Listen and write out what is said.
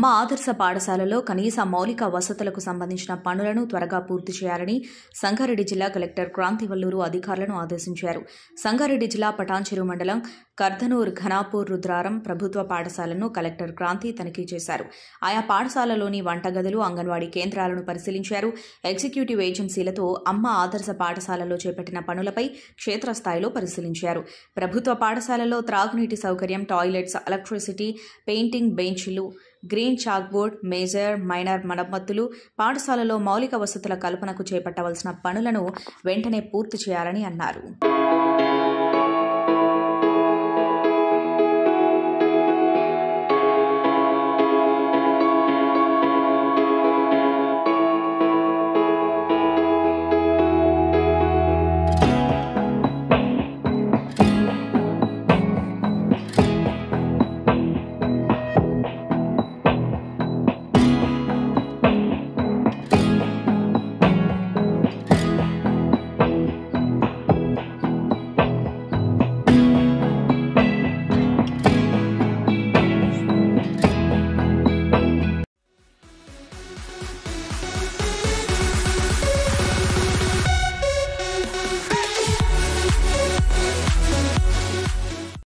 ఆదర్శ పాఠశాలలో కనీస మౌలిక వసతులకు సంబంధించిన పనులను త్వరగా పూర్తి చేయాలని సంగారెడ్డి జిల్లా కలెక్టర్ క్రాంతివల్లూరు అధికారులను ఆదేశించారు. సంగారెడ్డి జిల్లా పటాన్చెరు మండలం కర్దనూర్ ఘనాపూర్ రుద్రారం ప్రభుత్వ పాఠశాలను కలెక్టర్ క్రాంతి తనిఖీ చేశారు. ఆయా పాఠశాలలోని వంటగదులు, అంగన్వాడీ కేంద్రాలను పరిశీలించారు. ఎగ్జిక్యూటివ్ ఏజెన్సీలతో అమ్మ ఆదర్శ పాఠశాలలో చేపట్టిన పనులపై క్షేత్రస్థాయిలో పరిశీలించారు. ప్రభుత్వ పాఠశాలలో త్రాగునీటి సౌకర్యం, టాయిలెట్స్, ఎలక్ట్రిసిటీ, పెయింటింగ్, బెంచ్లు, గ్రీన్ చాక్బోర్డ్, మేజర్, మైనర్ మరమ్మతులు, పాఠశాలలో మౌలిక వసతుల కల్పనకు చేపట్టవలసిన పనులను వెంటనే పూర్తి చేయాలని అన్నారు.